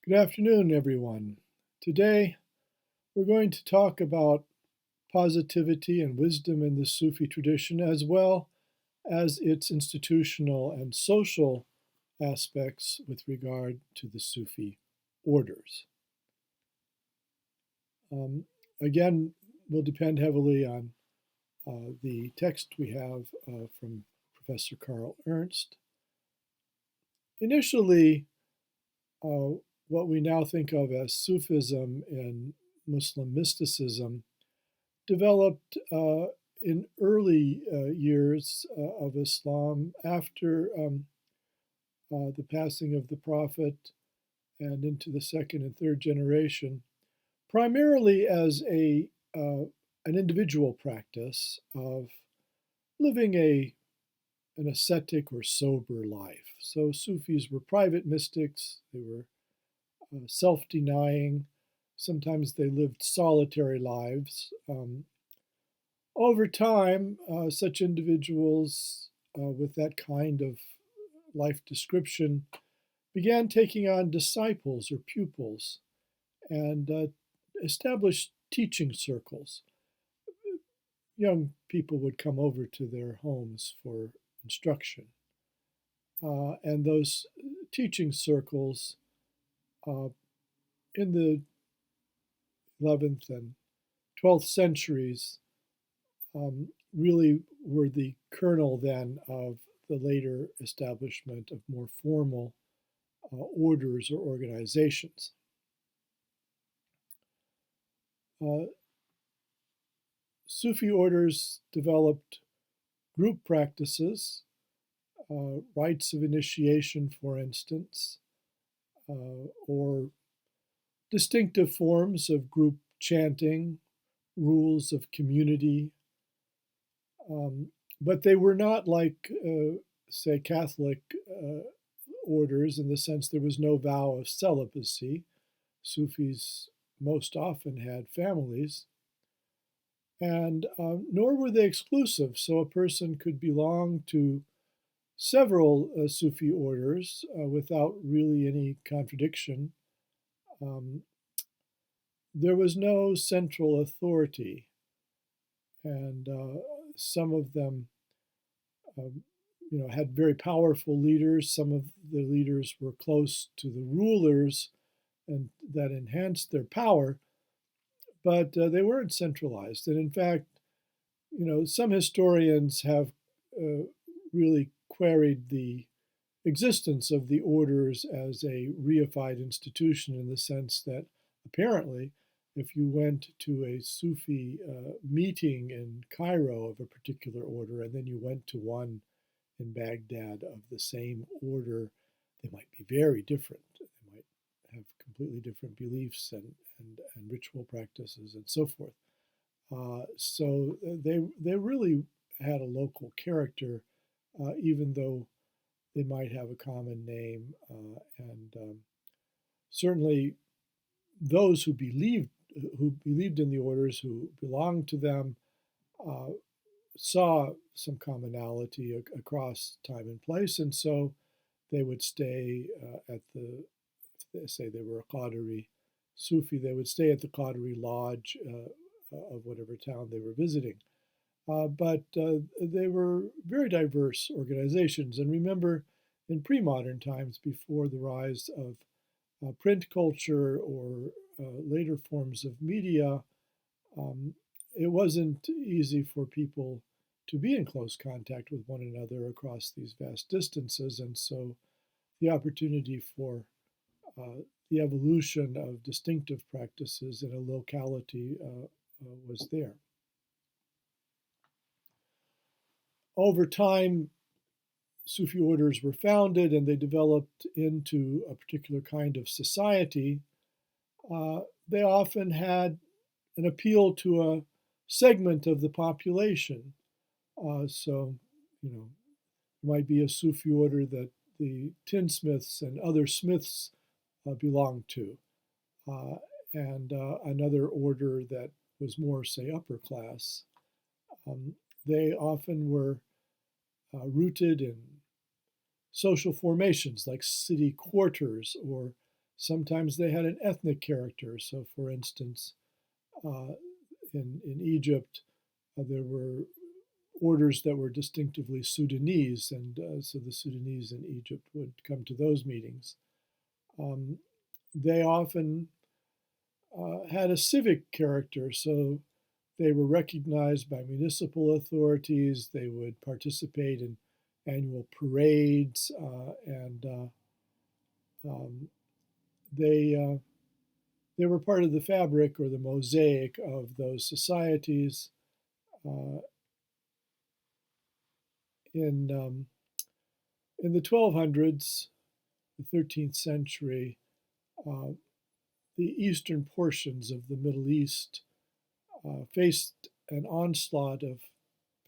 Good afternoon, everyone. Today, we're going to talk about positivity and wisdom in the Sufi tradition, as well as its institutional and social aspects with regard to the Sufi orders. Um, Again, will depend heavily on the text we have from Professor Karl Ernst. Initially, uh, what we now think of as Sufism and Muslim mysticism developed in early years of Islam after the passing of the Prophet and into the second and third generation, primarily as an individual practice of living an ascetic or sober life. So Sufis were private mystics, they were self denying, sometimes they lived solitary lives. Over time, such individuals with that kind of life description began taking on disciples or pupils and established teaching circles. Young people would come over to their homes for instruction. And those teaching circles uh, in the 11th and 12th centuries really were the kernel then of the later establishment of more formal orders or organizations. Uh, Sufi orders developed group practices, rites of initiation, for instance, or distinctive forms of group chanting, rules of community. Um, but they were not like, say, Catholic orders in the sense there was no vow of celibacy. Sufis most often had families, and nor were they exclusive. So a person could belong to several Sufi orders without really any contradiction. Um, there was no central authority, and some of them, um, had very powerful leaders. Some of the leaders were close to the rulers, and that enhanced their power. But they weren't centralized. And in fact, some historians have uh, really queried the existence of the orders as a reified institution in the sense that apparently, if you went to a Sufi meeting in Cairo of a particular order and then you went to one in Baghdad of the same order, they might be very different. They might have completely different beliefs and ritual practices and so forth. So they really had a local character, even though they might have a common name, and certainly those who believed in the orders, who belonged to them, uh, saw some commonality across time and place, and so they would stay at the. If they say they were a Qadri Sufi, they would stay at the Qadri lodge of whatever town they were visiting. But they were very diverse organizations. And remember, in pre modern times, before the rise of print culture or later forms of media, um, it wasn't easy for people to be in close contact with one another across these vast distances. And so the opportunity for uh, the evolution of distinctive practices in a locality was there. Over time, Sufi orders were founded and they developed into a particular kind of society. They often had an appeal to a segment of the population. So, it might be a Sufi order that the tinsmiths and other smiths belonged to, uh, and another order that was more, say, upper class. Um, they often were rooted in social formations like city quarters or Sometimes they had an ethnic character. So, for instance, uh, in Egypt, there were orders that were distinctively Sudanese, and so the Sudanese in Egypt would come to those meetings. Um, they often had a civic character, so they were recognized by municipal authorities. They would participate in annual parades, and um, they they were part of the fabric or the mosaic of those societies. Uh, in in the 1200s, the 13th century, uh, the eastern portions of the Middle East faced an onslaught of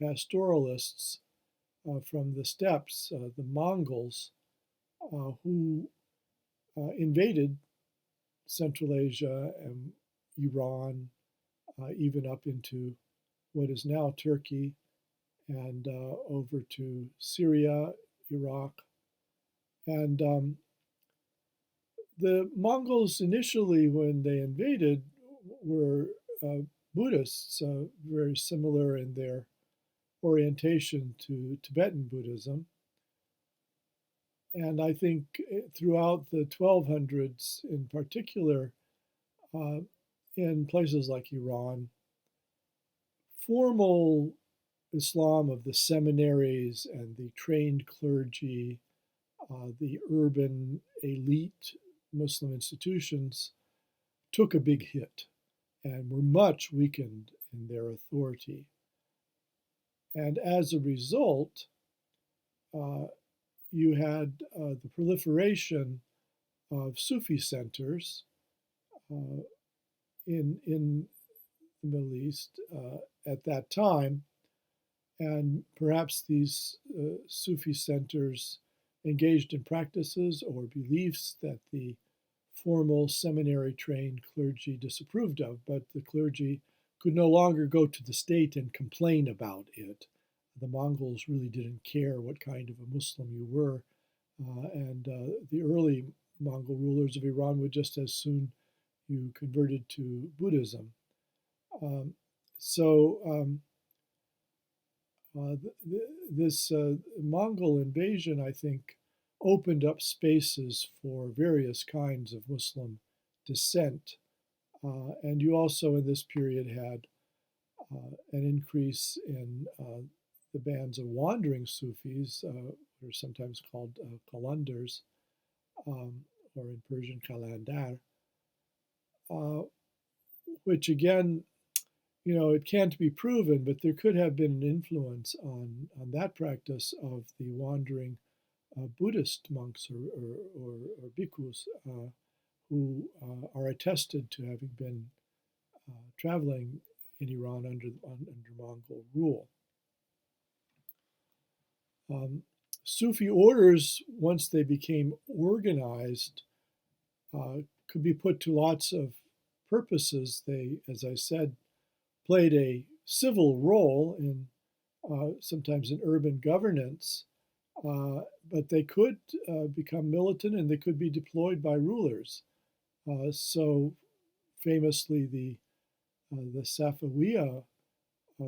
pastoralists from the steppes, the Mongols, who invaded Central Asia and Iran, even up into what is now Turkey, and over to Syria, Iraq. And the Mongols initially, when they invaded, were uh, Buddhists, very similar in their orientation to Tibetan Buddhism. And I think throughout the 1200s in particular, uh, in places like Iran, formal Islam of the seminaries and the trained clergy, the urban elite Muslim institutions took a big hit and were much weakened in their authority. And as a result, uh, you had the proliferation of Sufi centers uh, in the Middle East at that time. And perhaps these Sufi centers engaged in practices or beliefs that the formal seminary trained clergy disapproved of, but the clergy could no longer go to the state and complain about it. The Mongols really didn't care what kind of a Muslim you were, and the early Mongol rulers of Iran would just as soon you converted to Buddhism. Um, so this Mongol invasion, I think, opened up spaces for various kinds of Muslim dissent. And you also in this period had an increase in the bands of wandering Sufis, or sometimes called Qalandars, um, or in Persian Kalandar, uh, which again, it can't be proven, but there could have been an influence on that practice of the wandering Buddhist monks or bhikkhus who are attested to having been traveling in Iran under Mongol rule. Um, Sufi orders, once they became organized, could be put to lots of purposes. They, as I said, played a civil role in sometimes in urban governance, but they could become militant and they could be deployed by rulers. So famously, the Safawiya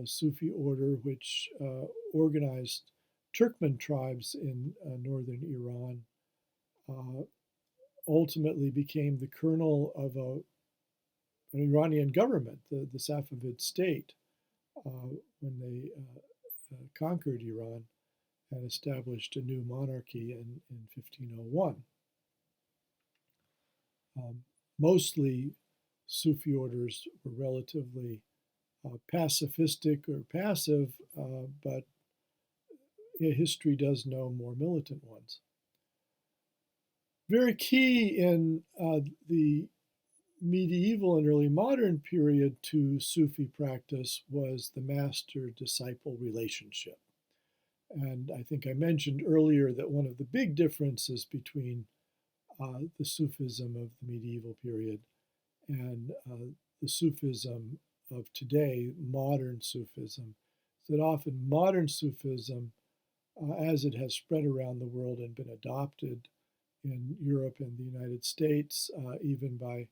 Sufi order, which organized Turkmen tribes in northern Iran, uh, ultimately became the kernel of an Iranian government, the Safavid state, when they conquered Iran and established a new monarchy in 1501. Mostly Sufi orders were relatively pacifistic or passive, but history does know more militant ones. Very key in the medieval and early modern period to Sufi practice was the master-disciple relationship. And I think I mentioned earlier that one of the big differences between the Sufism of the medieval period and the Sufism of today, modern Sufism, is that often modern Sufism, as it has spread around the world and been adopted in Europe and the United States, even by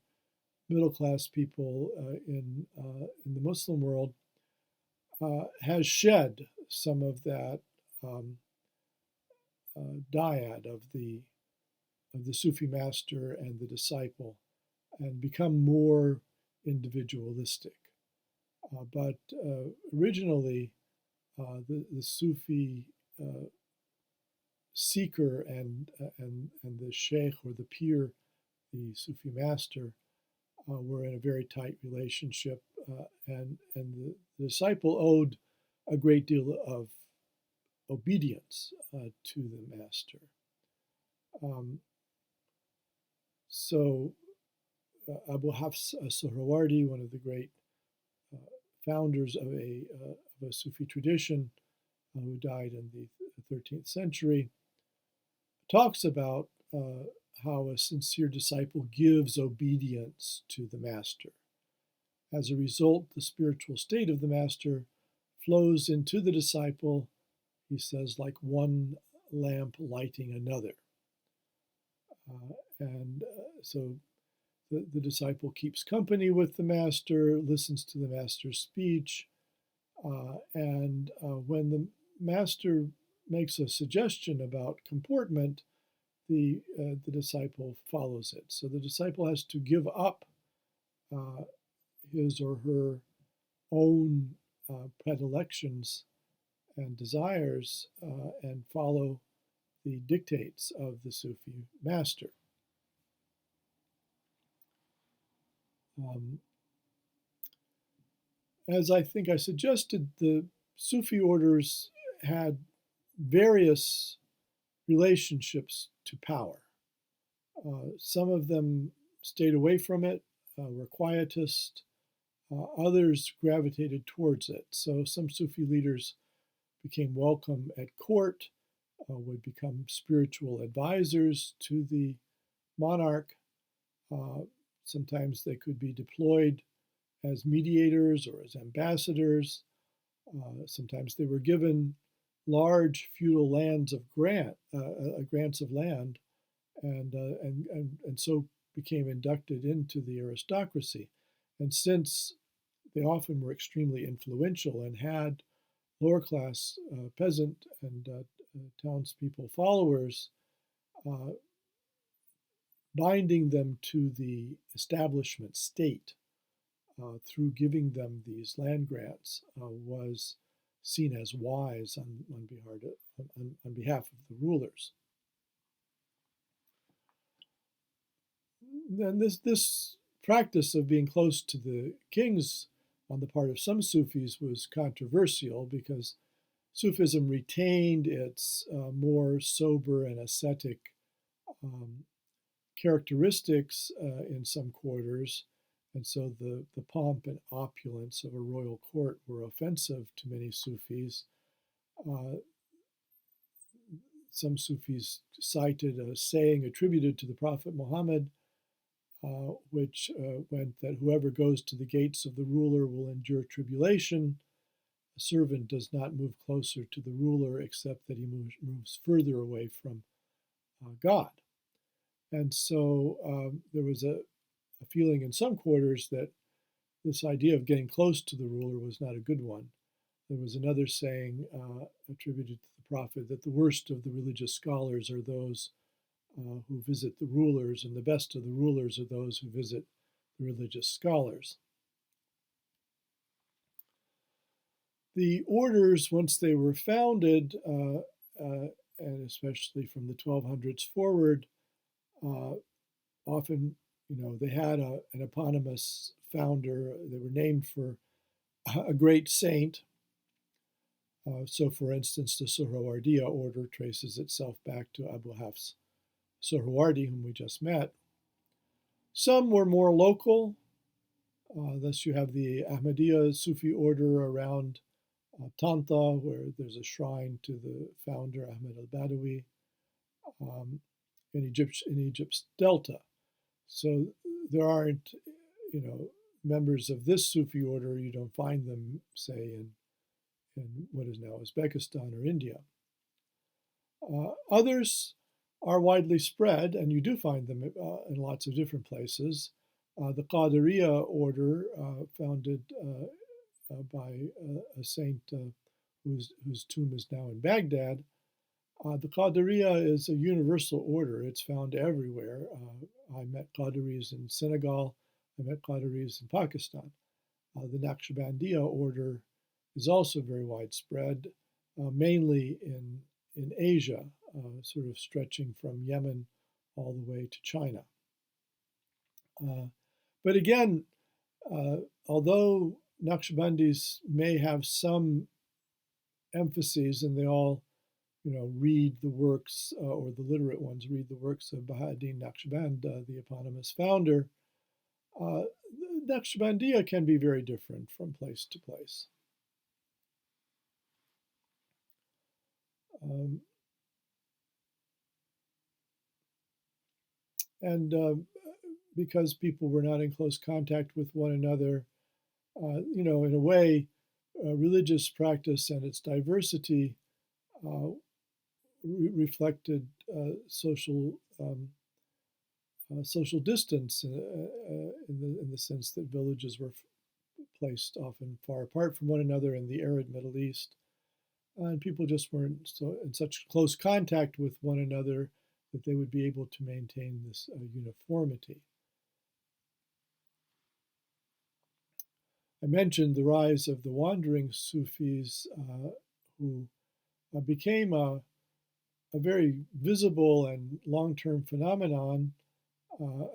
middle-class people in the Muslim world, has shed some of that um, dyad of the Sufi master and the disciple, and become more individualistic. But originally, the Sufi seeker and the sheikh or the pir, the Sufi master, were in a very tight relationship, and the disciple owed a great deal of obedience to the master. Um, so Abu Hafs Suhrawardi, one of the great founders of a Sufi tradition, who died in the 13th century, talks about how a sincere disciple gives obedience to the master. As a result, the spiritual state of the master flows into the disciple, he says, like one lamp lighting another. So the disciple keeps company with the master, listens to the master's speech, and when the master makes a suggestion about comportment, the disciple follows it. So the disciple has to give up his or her own predilections and desires and follow the dictates of the Sufi master. As I think I suggested, the Sufi orders had various relationships to power. Some of them stayed away from it, were quietist. Others gravitated towards it. So some Sufi leaders became welcome at court, would become spiritual advisors to the monarch. Sometimes they could be deployed as mediators or as ambassadors. Sometimes they were given large feudal lands of grants of land, and so became inducted into the aristocracy. And since they often were extremely influential and had lower class peasant and townspeople followers, binding them to the establishment state through giving them these land grants was seen as wise on behalf of the rulers. Then this practice of being close to the kings on the part of some Sufis was controversial because Sufism retained its more sober and ascetic characteristics in some quarters, and so the pomp and opulence of a royal court were offensive to many Sufis. Some Sufis cited a saying attributed to the Prophet Muhammad, which went that whoever goes to the gates of the ruler will endure tribulation. A servant does not move closer to the ruler except that he moves further away from God. And so there was a feeling in some quarters that this idea of getting close to the ruler was not a good one. There was another saying attributed to the Prophet that the worst of the religious scholars are those who visit the rulers, and the best of the rulers are those who visit the religious scholars. The orders, once they were founded, and especially from the 1200s forward, often, they had an eponymous founder. They were named for a great saint. So, for instance, the Suhrawardiya order traces itself back to Abu Hafs Suhrawardi, whom we just met. Some were more local. Thus, you have the Ahmadiyya Sufi order around Tanta, where there's a shrine to the founder Ahmed al-Badawi, in Egypt's Delta. So there aren't, members of this Sufi order. You don't find them, say, in what is now Uzbekistan or India. Others are widely spread, and you do find them in lots of different places. The Qadiriya order, founded by a saint whose tomb is now in Baghdad. The Qadiriya is a universal order. It's found everywhere. I met Qadiris in Senegal. I met Qadiris in Pakistan. The Naqshbandiya order is also very widespread, mainly in Asia, sort of stretching from Yemen all the way to China. But again, although Naqshbandis may have some emphases, and they all, read the works, or the literate ones read the works of Bahauddin Naqshband, the eponymous founder, Naqshbandiya can be very different from place to place. And because people were not in close contact with one another, in a way, religious practice and its diversity reflected social distance, in the sense that villages were placed often far apart from one another in the arid Middle East, and people just weren't in such close contact with one another that they would be able to maintain this uniformity. I mentioned the rise of the wandering Sufis, who became a very visible and long-term phenomenon,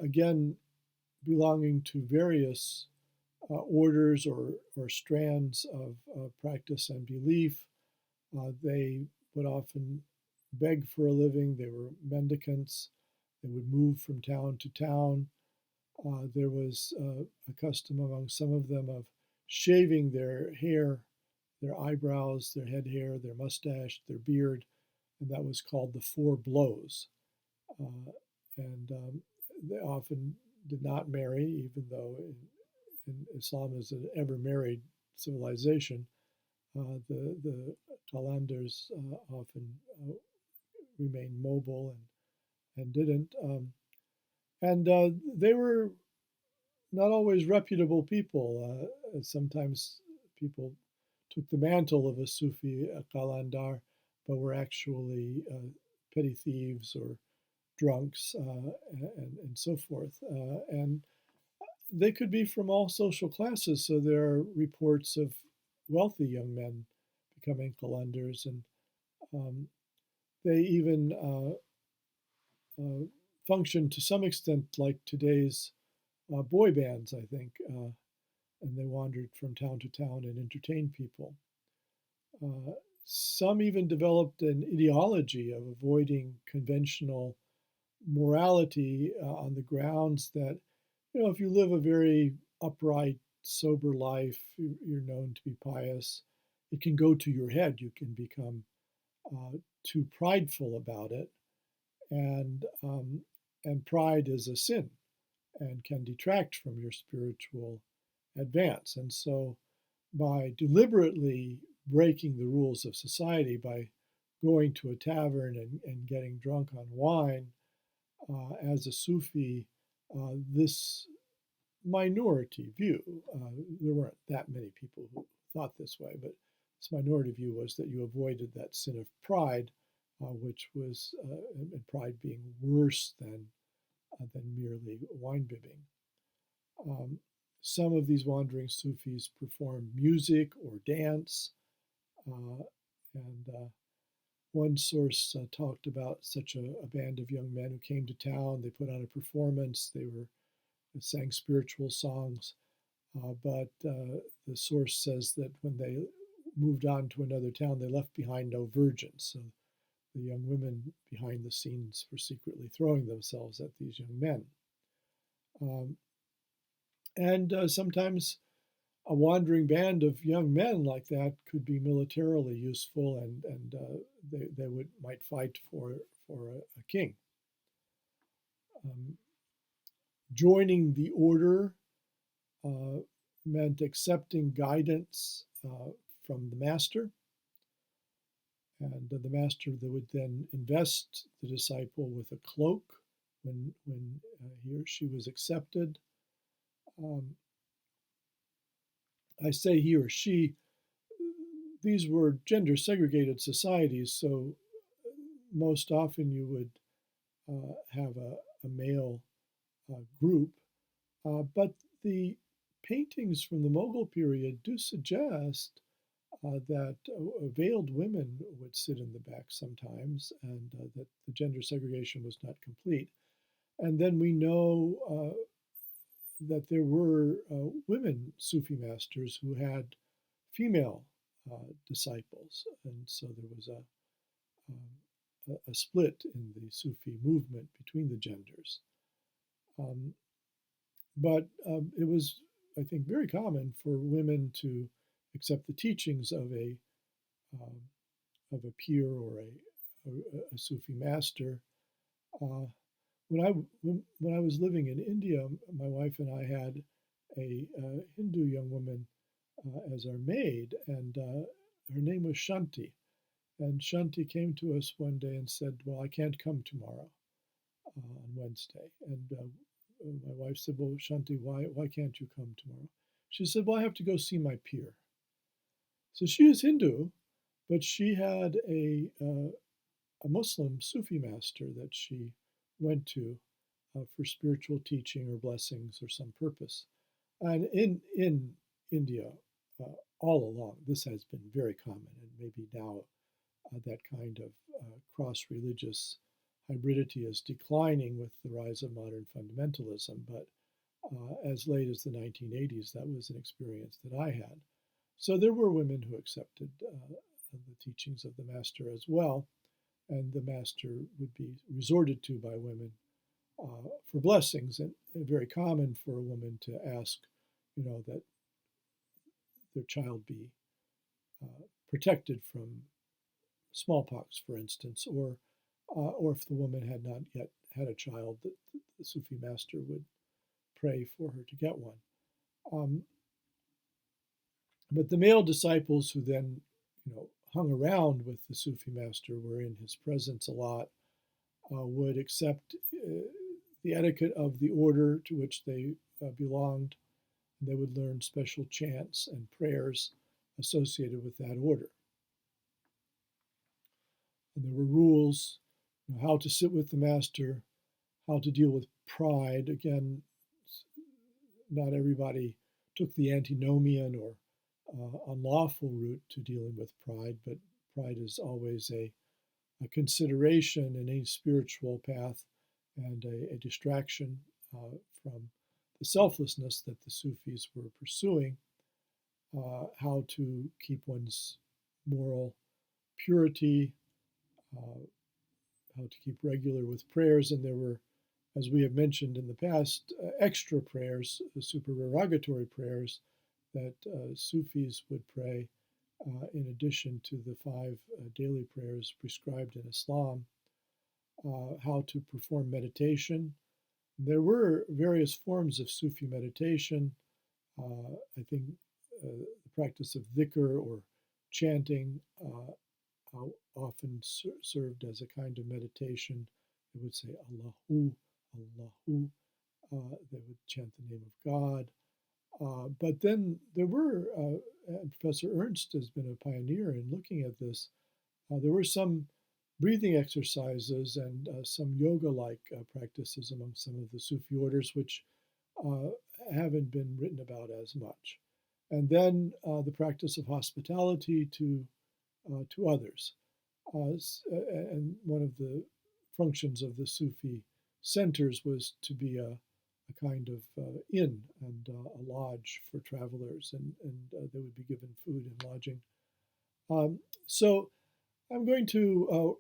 again, belonging to various orders or strands of practice and belief. They would often beg for a living. They were mendicants. They would move from town to town. There was a custom among some of them of shaving their hair, their eyebrows, their head hair, their mustache, their beard, and that was called the four blows. And they often did not marry, even though in Islam is an ever married civilization. The Qalandars often remained mobile and didn't. And they were not always reputable people. Sometimes people took the mantle of a Sufi, a Qalandar, but were actually petty thieves or drunks, and so forth. And they could be from all social classes. So there are reports of wealthy young men becoming Qalandars, and they even function to some extent like today's boy bands, I think, and they wandered from town to town and entertained people. Some even developed an ideology of avoiding conventional morality, on the grounds that, if you live a very upright, sober life, you're known to be pious, it can go to your head. You can become too prideful about it, and pride is a sin and can detract from your spiritual advance. And so, by deliberately breaking the rules of society, by going to a tavern and getting drunk on wine, as a Sufi, this minority view, there weren't that many people who thought this way, but this minority view was that you avoided that sin of pride, which was, and pride being worse than merely wine bibbing. Some of these wandering Sufis performed music or dance, and one source talked about such a band of young men who came to town. They put on a performance. They sang spiritual songs, but the source says that when they moved on to another town, they left behind no virgins. So the young women behind the scenes were secretly throwing themselves at these young men. And sometimes a wandering band of young men like that could be militarily useful, and they might fight for a king. Joining the order meant accepting guidance from the master, And the master that would then invest the disciple with a cloak when he or she was accepted. Um, I say he or she, these were gender segregated societies, so most often you would have a male group. But the paintings from the Mughal period do suggest that veiled women would sit in the back sometimes, and that the gender segregation was not complete. And then we know that there were women Sufi masters who had female disciples, and so there was a split in the Sufi movement between the genders. Um, but it was, I think, very common for women to accept the teachings um, of a peer or a Sufi master. Uh, when I was living in India, my wife and I had a Hindu young woman as our maid, and her name was Shanti. And Shanti came to us one day and said, "Well, I can't come tomorrow on Wednesday." And my wife said, "Well, Shanti, why can't you come tomorrow?" She said, "Well, I have to go see my peer." So she is Hindu, but she had a Muslim Sufi master that she went to for spiritual teaching or blessings or some purpose. And in India, all along, this has been very common, and maybe now that kind of cross-religious hybridity is declining with the rise of modern fundamentalism. But as late as the 1980s, that was an experience that I had. So there were women who accepted the teachings of the master as well, and the master would be resorted to by women for blessings, and very common for a woman to ask, that their child be protected from smallpox, for instance, or if the woman had not yet had a child, that the Sufi master would pray for her to get one. Um, but the male disciples who then, hung around with the Sufi master, were in his presence a lot, would accept the etiquette of the order to which they belonged. They would learn special chants and prayers associated with that order. And there were rules, how to sit with the master, how to deal with pride. Again, not everybody took the antinomian or unlawful route to dealing with pride, but pride is always a consideration in any spiritual path and a distraction from the selflessness that the Sufis were pursuing, how to keep one's moral purity, how to keep regular with prayers. And there were, as we have mentioned in the past, extra prayers, supererogatory prayers that Sufis would pray in addition to the 5 daily prayers prescribed in Islam, how to perform meditation. There were various forms of Sufi meditation. I think the practice of dhikr or chanting often served as a kind of meditation. They would say Allahu, Allahu. They would chant the name of God. But then there were, and Professor Ernst has been a pioneer in looking at this, there were some breathing exercises and some yoga-like practices among some of the Sufi orders, which uh, haven't been written about as much. And then the practice of hospitality to others. And one of the functions of the Sufi centers was to be a kind of inn and a lodge for travelers, and they would be given food and lodging. So I'm going to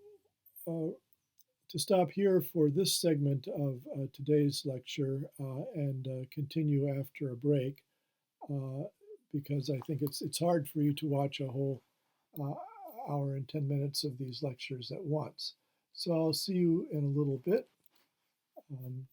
stop here for this segment of today's lecture and continue after a break uh, because I think it's hard for you to watch a whole uh, hour and 10 minutes of these lectures at once. So I'll see you in a little bit. Um,